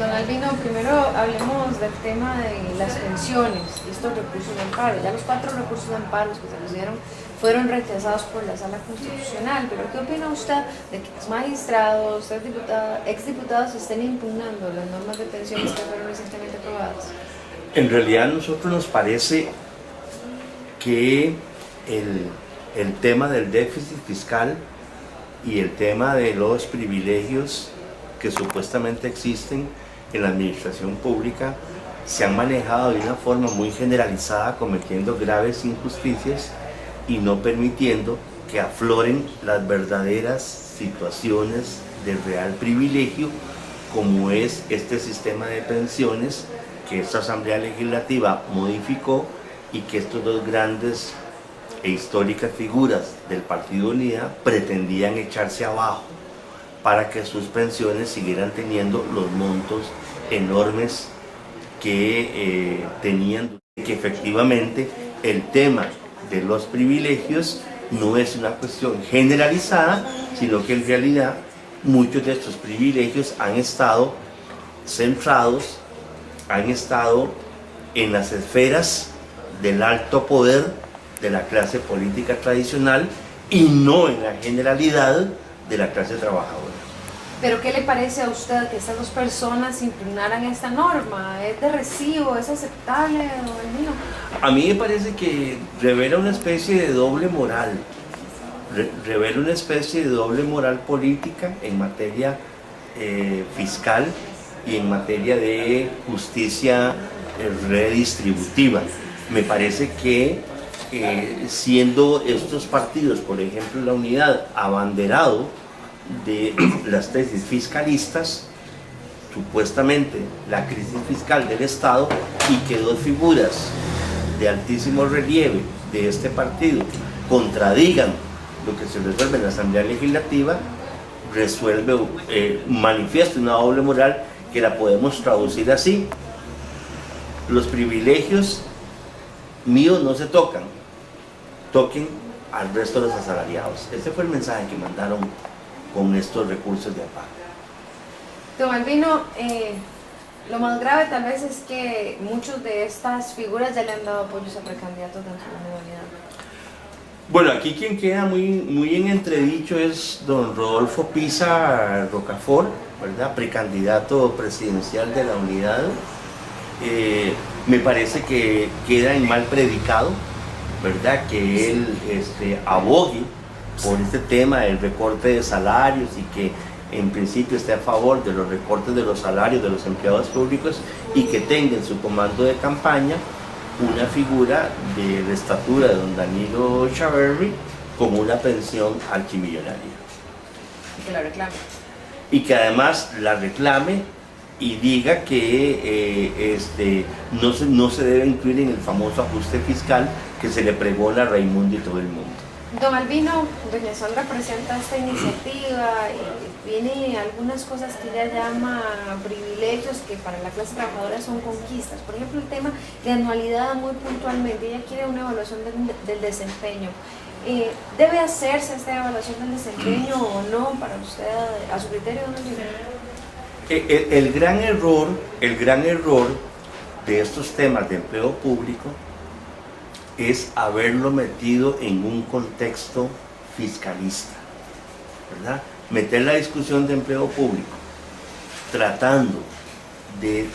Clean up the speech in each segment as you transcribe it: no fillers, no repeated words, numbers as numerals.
Don Albino, primero hablemos del tema de las pensiones y estos recursos de amparo. Ya los 4 recursos de amparo que se les dieron fueron rechazados por la Sala Constitucional, pero ¿qué opina usted de que los magistrados, exdiputados estén impugnando las normas de pensiones que fueron recientemente aprobadas? En realidad a nosotros nos parece que el tema del déficit fiscal y el tema de los privilegios que supuestamente existen en la administración pública se han manejado de una forma muy generalizada, cometiendo graves injusticias y no permitiendo que afloren las verdaderas situaciones de real privilegio, como es este sistema de pensiones que esta Asamblea Legislativa modificó y que estos dos grandes e históricas figuras del Partido Unidad pretendían echarse abajo para que sus pensiones siguieran teniendo los montos enormes que tenían, que efectivamente el tema de los privilegios no es una cuestión generalizada, sino que en realidad muchos de estos privilegios han estado centrados, han estado en las esferas del alto poder de la clase política tradicional y no en la generalidad de la clase trabajadora. ¿Pero qué le parece a usted que estas dos personas impugnaran esta norma? ¿Es de recibo? ¿Es aceptable, don Albino? A mí me parece que revela una especie de doble moral, revela una especie de doble moral política en materia fiscal y en materia de justicia redistributiva. Me parece que siendo estos partidos, por ejemplo la Unidad, abanderado de las tesis fiscalistas, supuestamente la crisis fiscal del Estado, y que dos figuras de altísimo relieve de este partido contradigan lo que se resuelve en la Asamblea Legislativa, manifiesta una doble moral que la podemos traducir así: los privilegios míos no se tocan, toquen al resto de los asalariados. Ese fue el mensaje que mandaron con estos recursos de amparo. Don Albino, lo más grave tal vez es que muchos de estas figuras ya le han dado apoyos a precandidatos dentro de la unidad. Bueno, aquí quien queda muy en entredicho es don Rodolfo Pisa Rocafort, ¿verdad? Precandidato presidencial de la unidad. Me parece que queda en mal predicado, ¿verdad? Que él abogue por este tema del recorte de salarios y que en principio esté a favor de los recortes de los salarios de los empleados públicos y que tenga en su comando de campaña una figura de la estatura de don Danilo Echeverri con una pensión archimillonaria. Y que la reclame. Y que además la reclame y diga que no se debe incluir en el famoso ajuste fiscal que se le pregona a Raimundo y todo el mundo. Don Albino, doña Sandra presenta esta iniciativa y viene algunas cosas que ella llama privilegios que para la clase trabajadora son conquistas. Por ejemplo, el tema de anualidad muy puntualmente. Ella quiere una evaluación del desempeño. ¿Debe hacerse esta evaluación del desempeño o no para usted, a su criterio, don Albino? El gran error de estos temas de empleo público es haberlo metido en un contexto fiscalista, ¿verdad? Meter la discusión de empleo público tratando de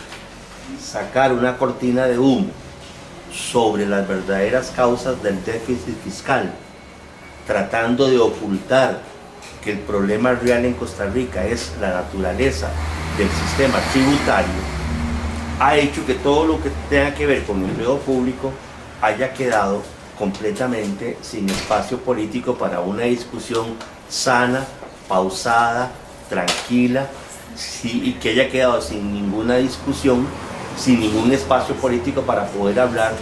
sacar una cortina de humo sobre las verdaderas causas del déficit fiscal, tratando de ocultar que el problema real en Costa Rica es la naturaleza del sistema tributario, ha hecho que todo lo que tenga que ver con el empleo público haya quedado completamente sin espacio político para una discusión sana, pausada, tranquila, y que haya quedado sin ninguna discusión, sin ningún espacio político para poder hablar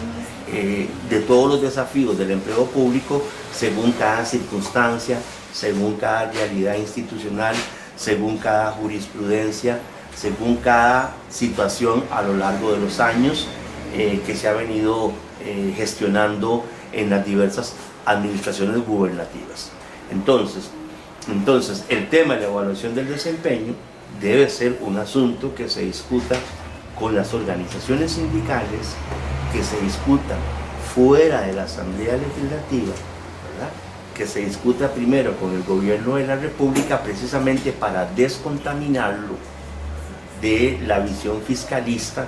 de todos los desafíos del empleo público según cada circunstancia, según cada realidad institucional, según cada jurisprudencia, según cada situación a lo largo de los años que se ha venido gestionando en las diversas administraciones gubernativas. Entonces, el tema de la evaluación del desempeño debe ser un asunto que se discuta con las organizaciones sindicales, que se discuta fuera de la Asamblea Legislativa, ¿verdad? Que se discuta primero con el gobierno de la República, precisamente para descontaminarlo de la visión fiscalista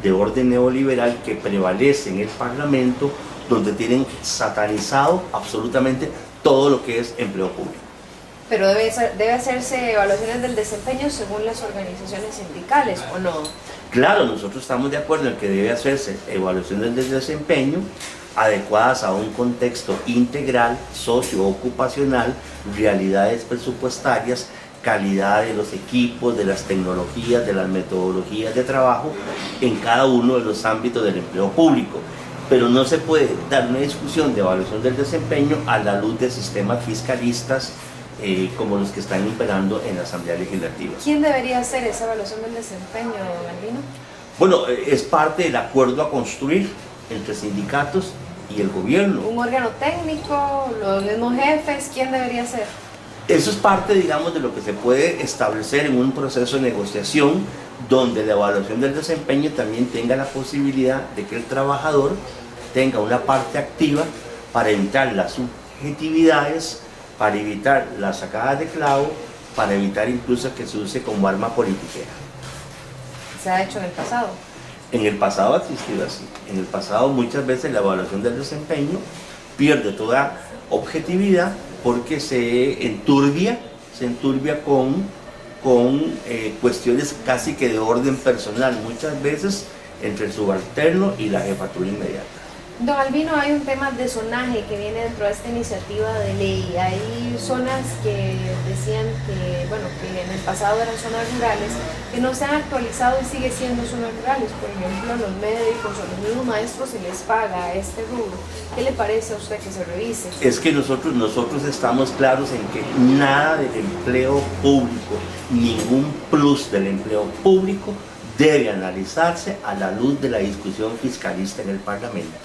de orden neoliberal que prevalece en el Parlamento, donde tienen satanizado absolutamente todo lo que es empleo público. Pero debe hacerse evaluaciones del desempeño según las organizaciones sindicales, ¿o no? Claro, nosotros estamos de acuerdo en que debe hacerse evaluaciones del desempeño adecuadas a un contexto integral, socioocupacional, realidades presupuestarias, calidad de los equipos, de las tecnologías, de las metodologías de trabajo en cada uno de los ámbitos del empleo público. Pero no se puede dar una discusión de evaluación del desempeño a la luz de sistemas fiscalistas como los que están imperando en la Asamblea Legislativa. ¿Quién debería hacer esa evaluación del desempeño, don Albino? Bueno, es parte del acuerdo a construir entre sindicatos y el gobierno. ¿Un órgano técnico, los mismos jefes? ¿Quién debería hacer? Eso es parte, digamos, de lo que se puede establecer en un proceso de negociación donde la evaluación del desempeño también tenga la posibilidad de que el trabajador tenga una parte activa para evitar las subjetividades, para evitar las sacadas de clavo, para evitar incluso que se use como arma politiquera. ¿Se ha hecho en el pasado? En el pasado ha existido así. En el pasado muchas veces la evaluación del desempeño pierde toda objetividad porque se enturbia con cuestiones casi que de orden personal, muchas veces entre el subalterno y la jefatura inmediata. Don Albino, hay un tema de zonaje que viene dentro de esta iniciativa de ley. Hay zonas que decían que, bueno, que en el pasado eran zonas rurales, que no se han actualizado y sigue siendo zonas rurales. Por ejemplo, los médicos o los mismos maestros se les paga este rubro. ¿Qué le parece a usted que se revise? Es que nosotros estamos claros en que nada del empleo público, ningún plus del empleo público debe analizarse a la luz de la discusión fiscalista en el Parlamento.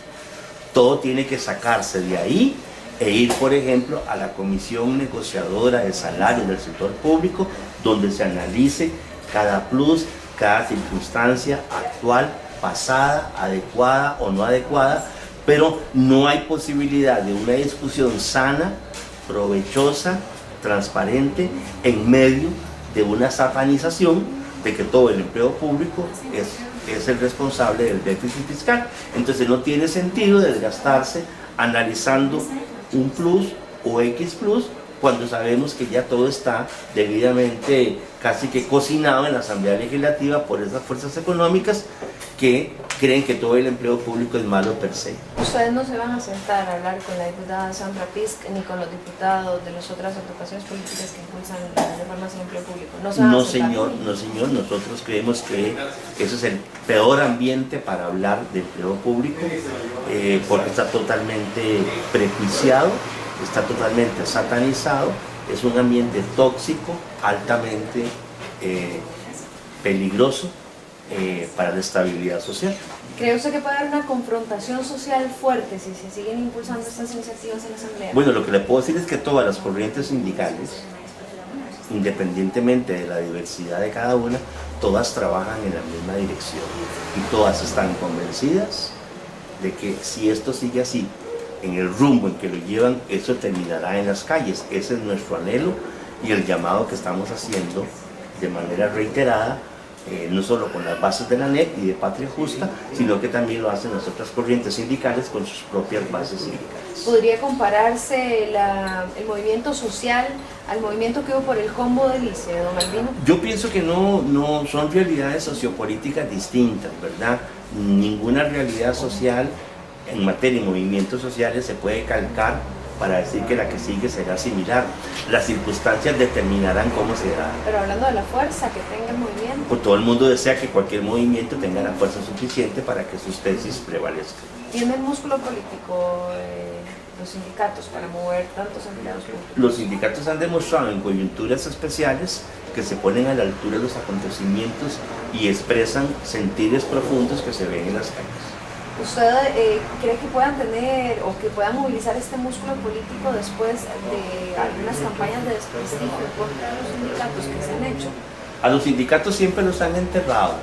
Todo tiene que sacarse de ahí e ir, por ejemplo, a la Comisión Negociadora de Salarios del Sector Público, donde se analice cada plus, cada circunstancia actual, pasada, adecuada o no adecuada, pero no hay posibilidad de una discusión sana, provechosa, transparente, en medio de una satanización de que todo el empleo público es el responsable del déficit fiscal. Entonces no tiene sentido desgastarse analizando un plus o X plus cuando sabemos que ya todo está debidamente casi que cocinado en la Asamblea Legislativa por esas fuerzas económicas que creen que todo el empleo público es malo per se. Ustedes no se van a sentar a hablar con la diputada Sandra Pisk ni con los diputados de las otras agrupaciones políticas que impulsan las reformas en empleo público. No, señor, nosotros creemos que ese es el peor ambiente para hablar de empleo público porque está totalmente prejuiciado, está totalmente satanizado, es un ambiente tóxico, altamente peligroso para la estabilidad social. ¿Cree usted que puede haber una confrontación social fuerte si se siguen impulsando estas iniciativas en la Asamblea? Bueno, lo que le puedo decir es que todas las corrientes sindicales, independientemente de la diversidad de cada una, todas trabajan en la misma dirección y todas están convencidas de que si esto sigue así, en el rumbo en que lo llevan, eso terminará en las calles. Ese es nuestro anhelo y el llamado que estamos haciendo de manera reiterada, no solo con las bases de la ANEP y de Patria Justa, sino que también lo hacen las otras corrientes sindicales con sus propias bases sindicales. ¿Podría compararse el movimiento social al movimiento que hubo por el combo del ICE, don Albino? Yo pienso que no son realidades sociopolíticas distintas, ¿verdad? Ninguna realidad social en materia de movimientos sociales se puede calcar para decir que la que sigue será similar. Las circunstancias determinarán cómo será. Pero hablando de la fuerza que tenga el movimiento. Pues todo el mundo desea que cualquier movimiento tenga la fuerza suficiente para que sus tesis prevalezcan. ¿Tiene el músculo político los sindicatos para mover tantos empleados públicos? Los sindicatos han demostrado en coyunturas especiales que se ponen a la altura de los acontecimientos y expresan sentires profundos que se ven en las calles. ¿Usted cree que puedan tener o que puedan movilizar este músculo político después de algunas campañas de desprestigio contra los sindicatos que se han hecho? A los sindicatos siempre los han enterrado.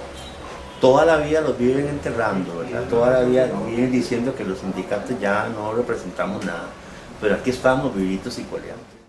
Toda la vida los viven enterrando, ¿verdad? Toda la vida viven diciendo que los sindicatos ya no representamos nada. Pero aquí estamos vivitos y coleando.